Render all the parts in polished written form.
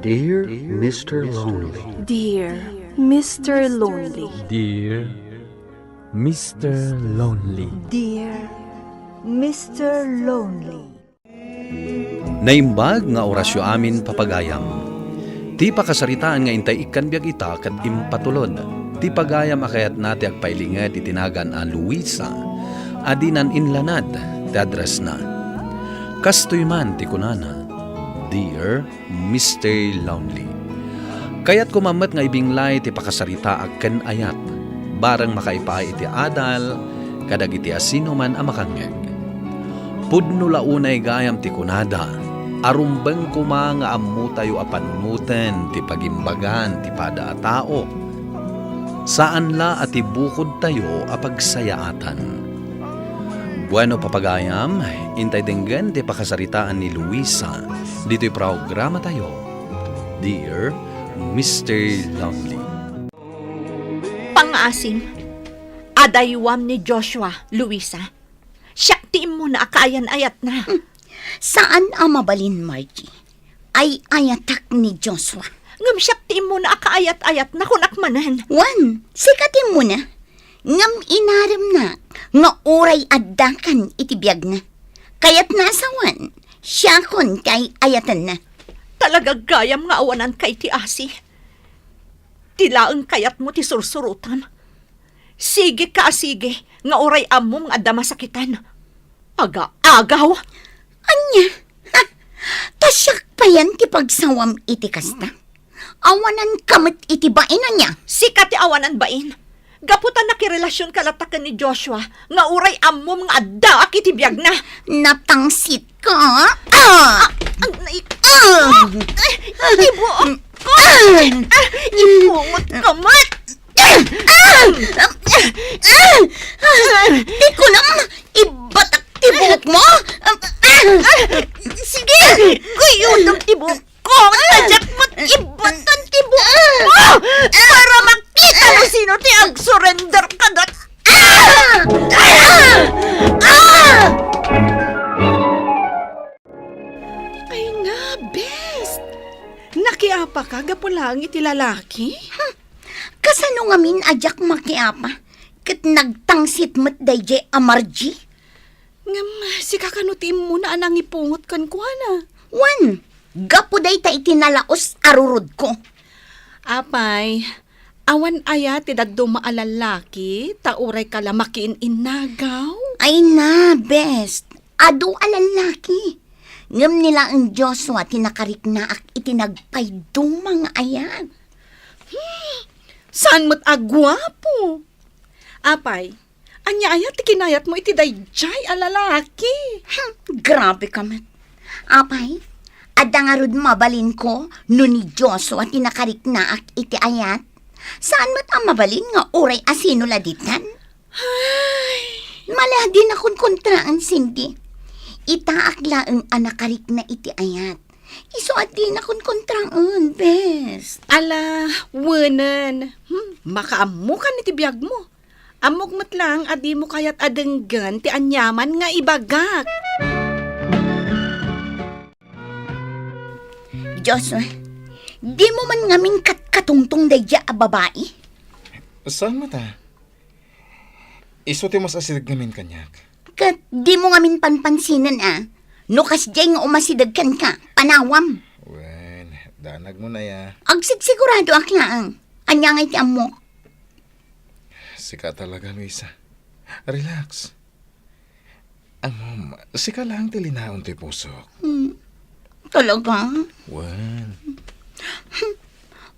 Dear Mr. Lonely. Dear Mr. Lonely. Dear Mr. Lonely. Dear Mr. Lonely. Naimbag nga orasyo amin papagayam. Ti pakasaritaan nga intay ikan biag ita kat impatulod. Ti pagayam akayat nati agpailingad itinagan a Luisa. Adinan inlanad ti address na. Kastoy man ti kunana. Dear Mr. Lonely. Kayat kumamat nga ibinglay ti pakasarita agken ayat. Barang makaipaay iti adal, kadag iti asino man a makangeg. Pudno launay gayam ti kunada, arumbeng kuma nga ammo tayo apanunuten ti pagimbagan ti pada a tao. Saan la ati bukod tayo a pagsayaatan. Bueno papagayam, intay denggan ti pakasaritaan ni Luisa, dito'y programa tayo. Dear Mr. Lonely. Pangasing, adaywam ni Joshua, Luisa. Siyaktiin mo na akayan ayat na. Saan ang mabalin, Margie? Ay ayatak ni Joshua. Ngam siyaktiin mo na akaayat-ayat na kunakmanan. Wan, sikatin mo na. Ngam inaram na, nga oray addakan itibiyag na. Kaya't nasawan, siya kon kay ayatan na. Talaga gayam nga awanan kay ti Asi. Tilaang kayat mo ti sursurutan. Sige ka, sige, nga oray amom nga damasakitan. Aga-agaw. Anya, ha, tasyak pa yan ti pagsawam iti kasta. Awanan kamit iti bain na niya. Sika ti awanan bain. Gaputan na kirelasyon kalatakan ni Joshua, nga oray amom nga adda akitibiyag na. Natangsit ka? Ibo ko! Ipungot ka mat! Di ko na ibatak tibok mo? Sige! Guyod ang tibok ko! Tadyak mo't ibat ang tibok mo! Para makita mo sino ti ag-surrender ka dat! Ay na, best! Nakiapa ka, gapulang iti lalaki? Kasano nga min ajak makiapa? Kat nagtangsit mo't dayjay amarji? Ngam, si kakanutim mo na anang ipungot kan kuha na. Wan, gapo day ta itinalaos arurod ko. Apay, awan aya ti daddo maalalaki, tauray kalamakin inagaw. Ay na, best. Ado alalaki. Ngam nila ang Joshua tinakarik na ak itinagpay dumang ayat. Saan mo't agwapo? Apay, anya aya ti kinayat mo iti dayjay alalaki. Grabe ka man. Apay, adangarod mabalin ko no ni Joshua tinakarik na ak iti ayat. Saan mo't ang mabalin nga oray asino laditan? Maladin akong kontraan, Cindy. Itaak laang anakarik na iti ayat. Isuat din akong kontraan, best. Ala, wanan. Makaamukan iti biyag mo. Amok mo't lang, adi mo kayat adenggan ti anyaman nga ibagak. Joshua, di mo man ngamin katungtong dayja a babae? Saan mo ta? Isuti mas asidag namin kanyak. Kat di mo ngamin panpansinan No kasjay nga umasidag kan ka, panawam. Wen, danag mo na ya. Agsigsigurado ak laang. Anya nga iti amok. Sika talaga, Luisa. Relax. Amom, sika lang tilinaon ti pusok. Talaga? Wen.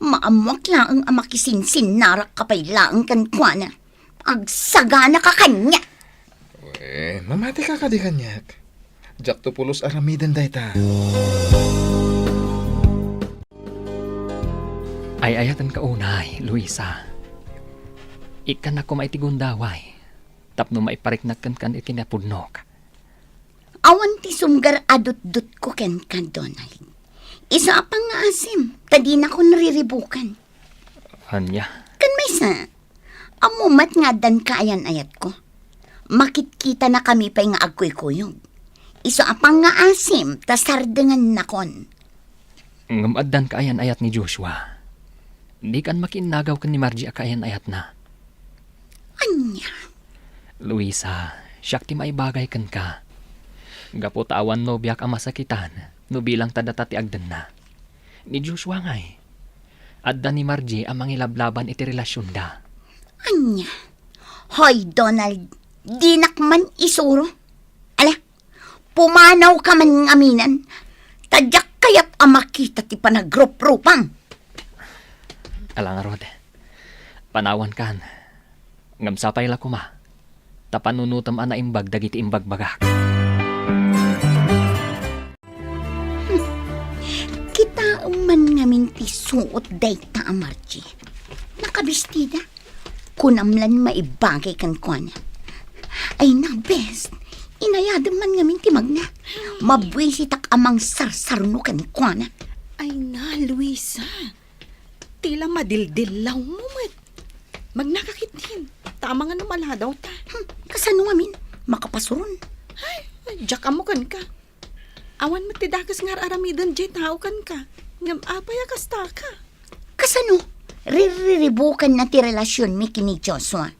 Maamok laang ang makisinsin narak kapay laang kan kwa na. Agsagana ka kanya. Wen, mamati ka di kanyak. Jak to pulos aramidan day ta. Ay ayatan ka unay, Luisa. Ikan ako maitigundaway. Tapno maipariknakan kan ikinapudnok. Awan ti sumgar adut-dut ko ken ka, Donald. Isa apang nga asim, tadi na ko nariribukan. Anya? Kan may sa, amumat nga dan kaayan ayat ko. Makitkita na kami pa'y nga agkoy-kuyog. Iso apang nga asim, tas sardengan na kon. Ngam addan kaayan ayat ni Joshua. Di kan makinagaw kan ni Margie kaayan ayat na. Anya, Luisa, siyak ti maibagay kan ka. Gapo tawan no biyak ang masakitan, no bilang tadatati agdan na. Ni Joshua ngay. Adda ni Margie ang mangilablaban iti relasyon da. anya. Hoy, Donald, di nakman isuro. Ala, pumanaw ka man ng aminan. Tadyak kayat ang makita ti panagrup-rupang. Alang Rod, panawan kan. Ngam sapay la kuma. Tapanunutam ana imbag dagiti imbag bagak. Kita man ngamin ti suot day ta Margie. Nakabistida. Kunamlan maibagay kan kuana. Ay na best. Inayadam man ngamin ti magna. Mabwisitak amang sarsarno kan kuana. Ay na, Luisa. Tila madildilaw mo, mat. Magnakakitin. Tama nga namala daw ta. Kasano ngamin? Makapasuron. Ay, jak amukan ka. Awan mo tidakas nga aramidan dyan tao kan ka. Ngam apaya kasta ka. Kasano? Ririribukan na ti relasyon mi kini Joshua.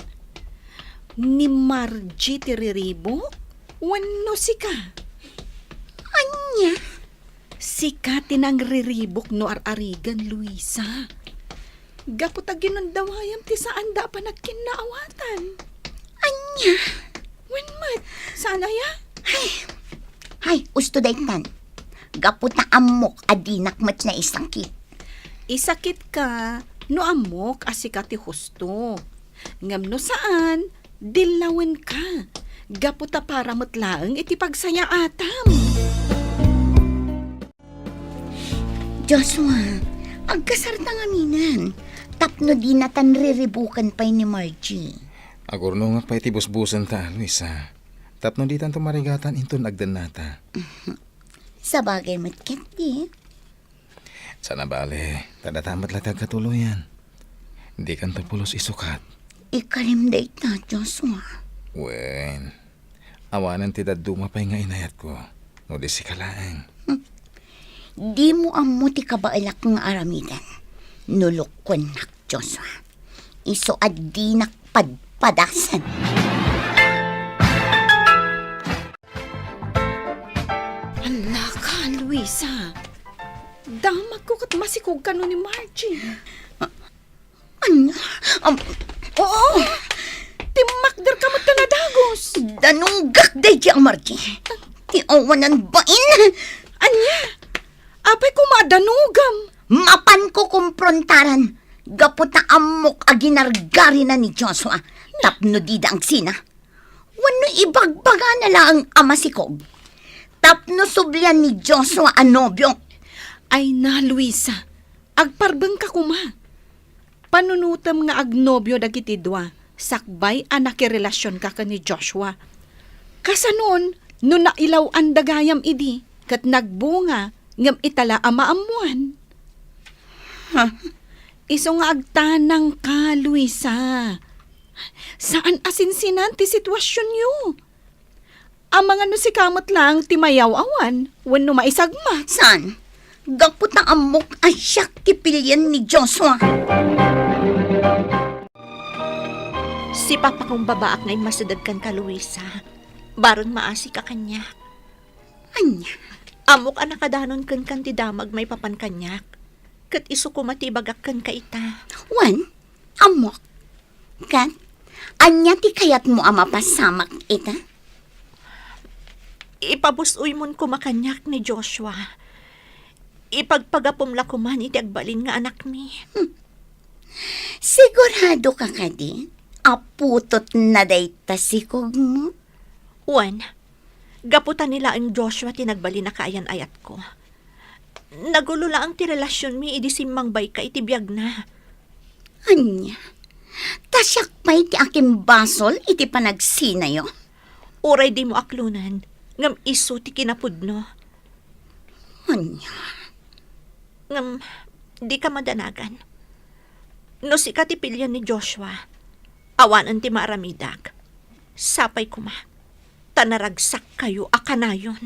Ni Margie tiriribo? Wano si ka? Anya? Si ka tinang riribok no ararigan, Luisa. Gapot aginon dawayam ti saan da pa nagkinaawatan. Anya? Wenmat, sana ya? Hay, usto daytan. Gaputa amok adinak mat na isang kit. Isakit ka, no amok asika ti husto. Ngam no saan, dilawen ka. Gaputa para matlaang iti pagsaya atam. Joshua, agkasarta nga minan. Tapno di natan riribukan pa ni Margie. Agurno nga pa iti busbusan ta, Luisa. Tapno di tanto marigatan inton agdan nata. Sa bagay matkit di. Sana bale, tadatamat latag katuluyan. Di kan pulos isukat. Ikalimday ta, Joshua. Wen, awanan ti daduma pa'y nga inayat ko. No di si kalaeng. Di mo amo ti kabailak nga aramidan. Nulukon nak, Joshua. Iso di nakpadpadasan. Hala ka, Luisa. Damag ko kat masikog ka no ni Margie. Ano? Oo! Timakder ka mo't tanadagos. Danunggak day di ang Margie. Ti awanan bain. Anya? Apay kumadanugam. Mapan ko kumprontaran. Gaputa amok aginargari na ni Joshua. Tapno di ang sina. Wano ibagbaga na lang ang amasikog. Tapno sublian ni Joshua ang nobyo. Ay na, Luisa. Agparbeng ka kuma. Panunutam nga agnobyo dagiti dua. Sakbay anak relasyon ka ni Joshua. Kasanon, no nailaw ang dagayam idi, kat nagbunga, ngam itala amaamuan. Iso nga agtanang ka, Luisa. Saan asinsinan ti sitwasyon yu? Ang mga no si kamot lang ti mayaw awan, wano maisagma. San? Gaputa amok asyak kipilyan ni Joshua. Si papa kong babaak ngayon masadagkan ka, Luisa. Baron maasi ka kanya. Anya? Amok anak kadanon kan ti damag may papan kanyak. Kat iso kumatibagak kan ka ita. Wan? Amok? Kat? Anya ti kayat mo ama pasamak ita? Ipabusoy mon kumakanyak ni Joshua. Ipagpagapumla ko man iti agbalin nga anak mi. Sigurado ka kadi? Aputot na day tasikog mo? Juan, gaputan nila ang Joshua tinagbalin na kaayan ayat ko. Nagulo lang ang ti relasyon mi idi simangbay ka iti biyag na. Anya? Tasyak pa iti aking basol iti panagsinayo? Uray di mo aklunan, ngam iso ti kinapudno. Anya? Ngam, di ka madanagan. No si katipilyan ni Joshua, awanan ti maaramidak. Sapay kuma, tanaragsak kayo akanayon.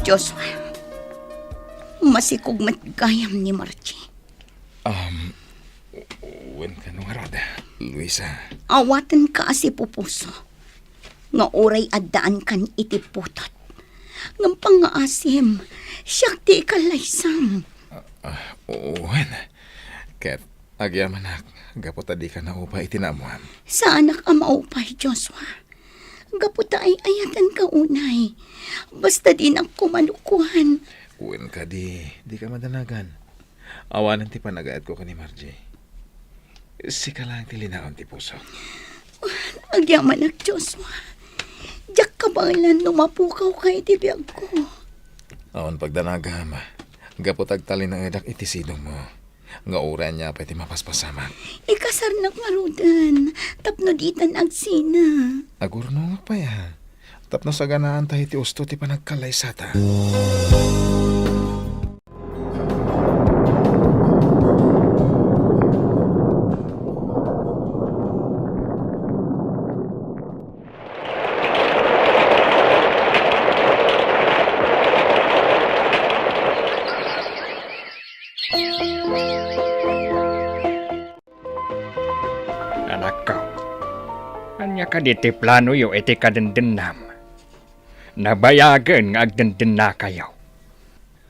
Joshua. Masikog matgayam ni Margie. Uwan ka nung arada, Luisa. Awatan ka si Pupuso. Nga oray addaan kan itiputot. Ngam pangaasim, siyak ti ikalaysam. Uwan. Ket, agyamanak, gapot adi ka na upa itinamuan. Sa anak ang maupay, Joshua. Gaputa ay ayatan ka unay. Basta din ang kumanukuhan. Uwan ka di ka madanagan. Awanan ti panagaad ko ka ni Margie. Sika lang ti linaon ti puso. Agyamanak, Joshua. Diyak kabalan lumapukaw kay tibiyag ko. Awan pagdanagam, gapot agtali ng edak itisidong mo. Nga oran niya pwede mapaspasama. Ikasar na ngarudan. Tapno ditan agsina. Agurno nga pa ya. Tapno sa ganaan tayo ti usto ti panagkalaysata. Anak ko, anya ka diti plano yo iti kadendennam. Nabayagan nga agdenden na kayo.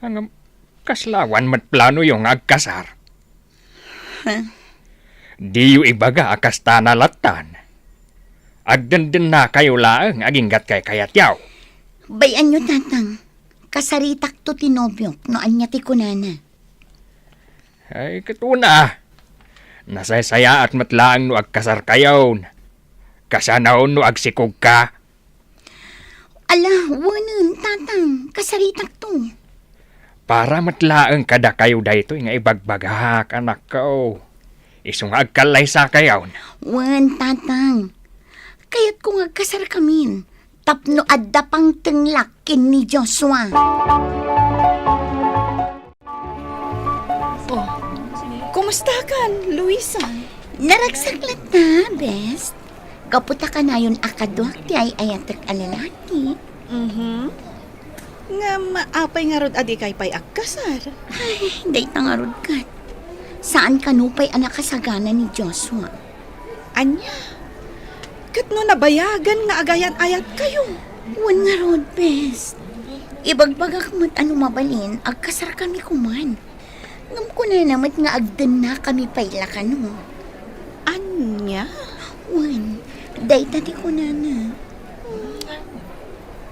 Ang kaslawan mat plano yung agkasar. Di yu ibaga akas tanalatan. Agdenden na kayo laang aginggat kay kayatyaw. Bayan nyo, tatang. Kasaritak to tinobyok no anya ti kunana. Ay katuna. Nasaysaya at matlaang no agkasar kayo. Kasanaon no agsikog ka. Ala, wanan, tatang. Kasaritak to. Para matlaang kada kayo dayto nga ibagbagahak anak ko. Isong agkalay sa kayo. Wan, tatang. Kaya't kung agkasar kamin, tapno adda pang tenglakin ni Joshua. Oh, kumusta kan, Luisa? Naragsaklat na, best. Kaputa ka na yun akadwak ti ay ayatek alalaki. Nga maapay nga rod adi kay pay agkasar. Ay, day tangarod ka. Saan kanupay anak kasagana ni Joshua? Anya, kat no nabayagan nga agayan ayat kayo. Wan nga rod, best. Ibagbagak mo't ano mabalin, agkasar kami kuman. Ngam ko na namat nga agdan na kami payla ka no. Anya? Wan, day tati ko na.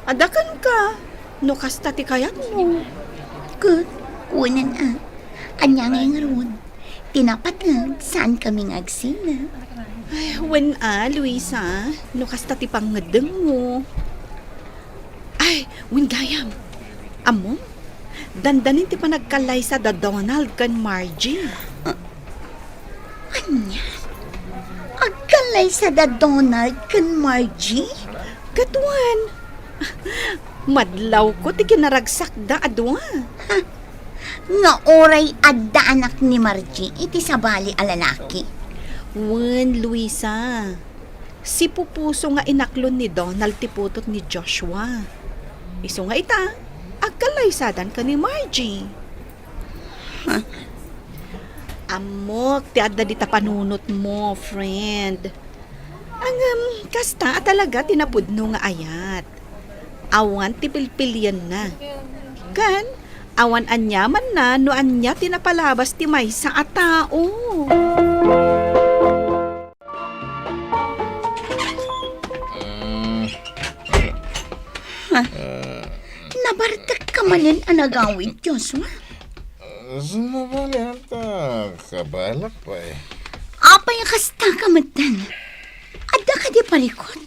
Adakan ka. No kasta ti kayat mo. Good, kunan Anya nga rod. Tinapatag, saan kami agsina? Ay, when Luisa, no kasta ti pangadeng mo. Ay, when gayam. Amo, dandanin ti panagkalay sa da Donald kan Margie. Anya? Agkalay sa da Donald kan Margie? Katuan. Madlaw ko ti kinaragsak da adwa. Nga oray adda anak ni Margie, iti sabali alalaki. Wen, Luisa. Si Pupuso nga inaklon ni Donald ti putot ni Joshua. Iso nga ita, agkalaysadan ka ni Margie. Amok, ti adda dita panunot mo, friend. Ang kasta talaga tinapudno nga ayat. Awan ti pilpilyan na. Kan, awan anyaman na no anya tinapalabas ti maysa a tao. Nabartak ka manin anagawid, Joshua. Sumabali ata, kabalak pa eh. Apay kasta ka matan. Adda ka di parikot.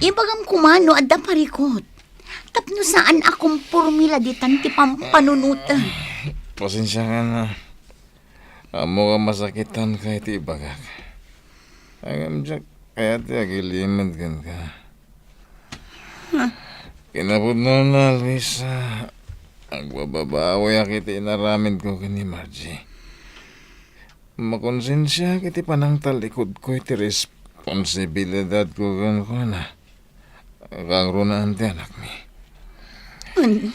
Ibagam kumano adda parikot. Tapno saan akong formula ditan ti pampanunutan. Pasensya ka na. Amo ka masakitan kay ti ibagak. Agam dyak, kaya ti agilimad kan ka. Kinapod na, Luisa. Agbababawi akiti inaramid ko kini Margie. Makonsensya kiti panang talikod ko iti responsibilidad ko kan ko na. kang runaan ti anak mi. Unya,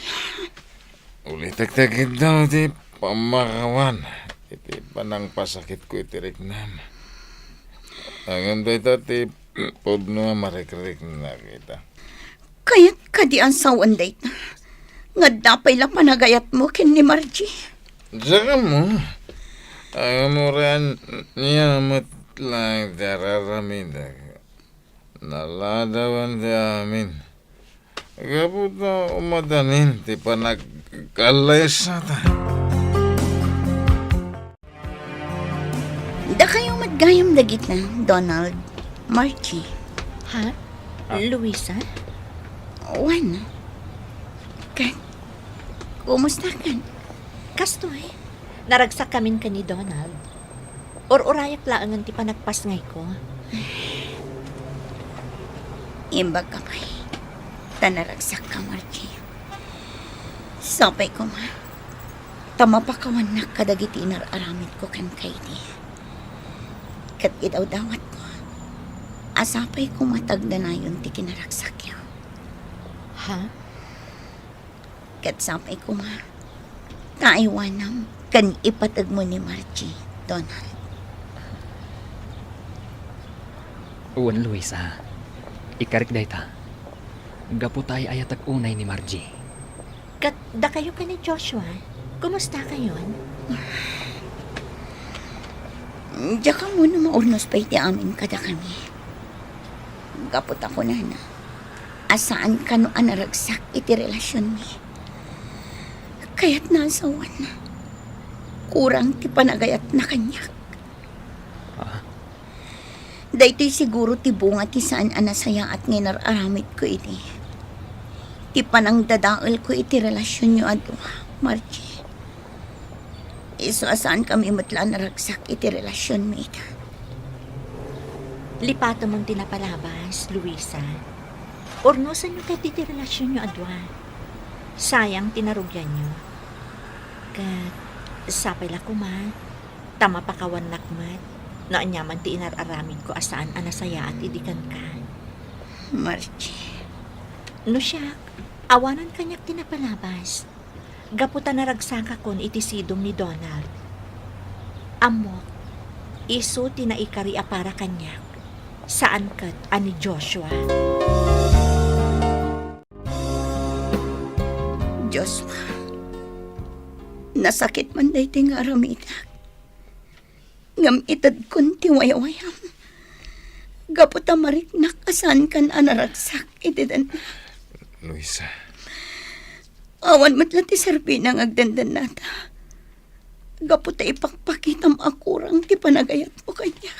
Ulitak-takit daw ti pamakawan. Iti panang pasakit ko iti riknam. Angam da ito ti pudno marikrik na kita. kaya't kadi ang sawan dayta. Nga dapay lang panagayat mo kin ni Margie. Saka mo, ang muran niya matlang dararamidag. Naladawan ti amin. Kapot na umadanin, ti panagkalay sa ta. Da kayo madgayam dagit na, Donald, Margie. Ha? Luisa? Wan. Kat, kumusta kan? Kastoy, naragsak kamin ka ni Donald. Or urayak laangan ti panagpasngay ko. Imbag ka pa'y. Tanaragsak ka, Margie. Sapay ko ma. Tama pa kawan na kadagiti inararamit ko kan Katie. Kat idaw dawat ko. Asapay ko matagda na yun ti kinaragsak yun. Ha? Kat sapay ko ma. Kaiwanam kan ipatag mo ni Margie, Donald. Uwan, Luisa. Ikarik dayta. Gapo tayo ayatag unay ni Margie. Kat da kayo ka ni Joshua? Kumusta kayon? Diya ka muna maurnos pa iti amin kada kami. Gapot ako na. Asaan ka no anaragsak iti relasyon mi. Kaya't nasawan na. Kurang ti panagayat na kanyak. Daytoy siguro ti bunga ti saan anasaya at nginararamit ko iti. Ti panang dadaal ko iti relasyon nyo adwa, Margie. Iso asaan kami matla naragsak iti relasyon mi ita. Lipato mong tinapalabas, Luisa. Ornosan nyo kahit iti relasyon nyo adwa. Sayang tinarugyan nyo. Kat sapay la kuma. Tama pa kawan nakmat. Na anyaman ti inararamid ko asaan anasaya at idikan ka. Margie. No siya, awanan kanyak tinapalabas. Gaputan na ragsaka kon iti sidong ni Donald. Amok, iso tinaikari para kanyak. Saan kat ani Joshua? Joshua. Nasakit man day ting aramitak. Ngam itad kun ti wayawayam. Gaputa mariknak asan kan anaragsak itidan. Luisa, Awan matla ti serbi nang agdandan nata. Gaputa ipakpakitam akurang ti panagayat mo kanya.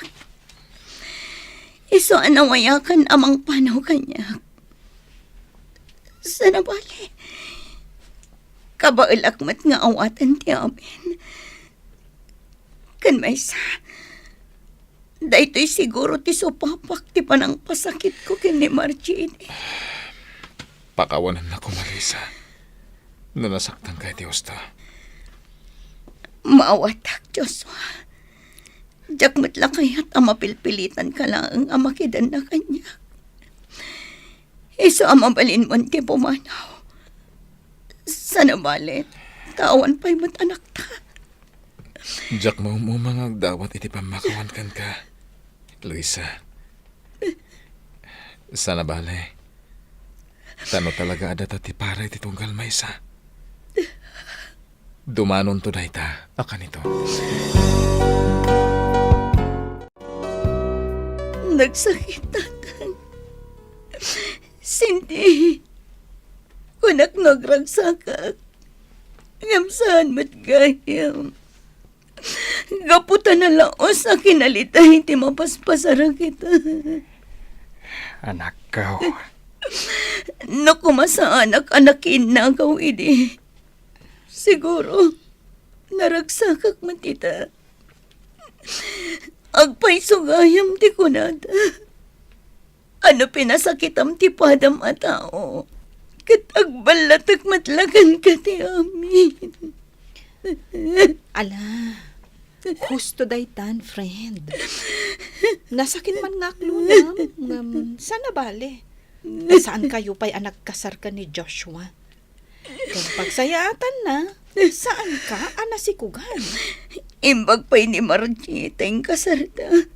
Iso anawayakan amang panaw kanya. Sana bali. Kabail akmat nga awatan ti amin. Kan may sa. Daytoy siguro ti supapak ti panang pasakit ko kin ni Margie. pakawanan na ko, Marisa. Nanasaktan kay Dios ta. Maawatak, Joshua. Jakmat lang kaya't amapilpilitan ka lang ang amakidan na kanya. Iso amabalin mo ti pumanaw. Sana balit, tawan pa'y matanak ta. Jak mo mga agdawat iti pamakawan kan ka. Luisa. Sana bale. Tano talaga ada ti para iti tunggal maysa. Dumanon to dayta, akan ito. Nagsakitatan. Cindy, kunak nagragsakak. Ngamsaan mat gayam. Gaputan na laos sa kinalitay ti mapaspasara kita. Anak ko. Nakumasa anak-anakin na gaw idi. Siguro, naragsakak man tita. Agpay sugayam ti kunada. Ano pinasakitam ti padam a tao. Kat agbalatak matlagan ka ti amin. Ala, husto daytan, friend. Nasakin man nga klunam, sana bale. Saan kayo pa'y nagkasar ka ni Joshua? Kung pagsayatan na, saan ka, si Kugan? Imbag pa'y ni Margie, tayong kasarda.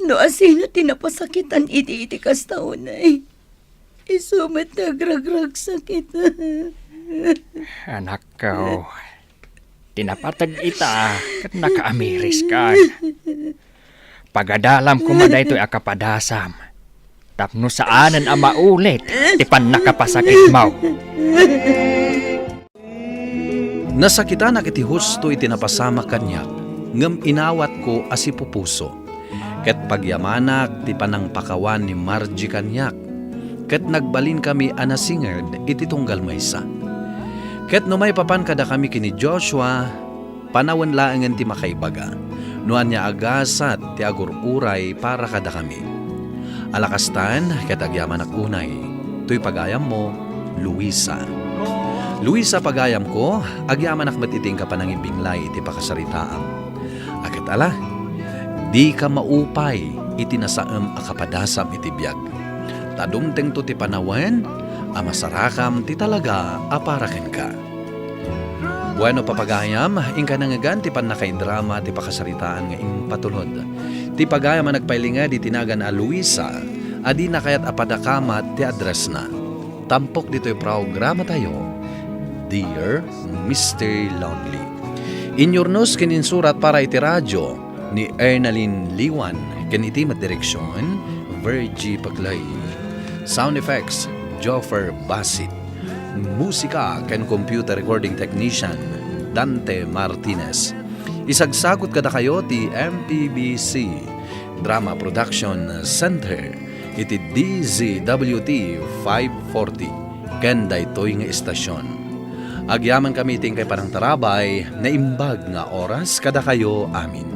No asino tinapasakitan iti kas taon ay. Isumat nagragrag sakit. Anak ko, tinapatag ita kat nakaamiris ka. Pagadalam ko maday to'y akapadasam. Tapno saanan ang maulit, tipan nakapasakit mo. Nasakitan iti husto iti napasama kanya, ngem inawat ko asi pupuso. Ket pagyamanak ti panang pakawan ni Margie kanyak. Ket nagbalin kami anasingerd iti tunggal maysa. Ket no may papan kada kami kini Joshua, panawan laengen ti makaibaga. Nuan niya agasat ti agururay para kada kami. Alakastan ket agyamanak unay. Tuy pagayam mo, Luisa. Luisa pagayam ko, agyamanak matiting ka panangimbinglay iti pakasaritaam. Akit ala, di ka maupay iti nasaem akapadasam iti biyag. Tadumteng to ti panawen, amasarakam ti talaga aparaken ka. Bueno papagayam, ingka nangagan ti panakaidrama ti pakasaritaan nga impatulod. Ti pagayam ang nagpailinga di tinagan a Luisa, adi na kayat apadakamat ti address na. Tampok dito'y programa tayo, Dear Mr. Lonely. Inyornos kininsurat para iti radyo ni Ernalyn Liwan, kaniti madireksyon, Virgie Paglay. Sound effects, Joffer Basit. Musika ken computer recording technician, Dante Martinez. Isagsagot kada kayo ti MPBC Drama Production Center iti DZWT 540 ken daytoy nga istasyon. Agyaman kami ting kay parang tarabay na imbag nga oras kada kayo amin.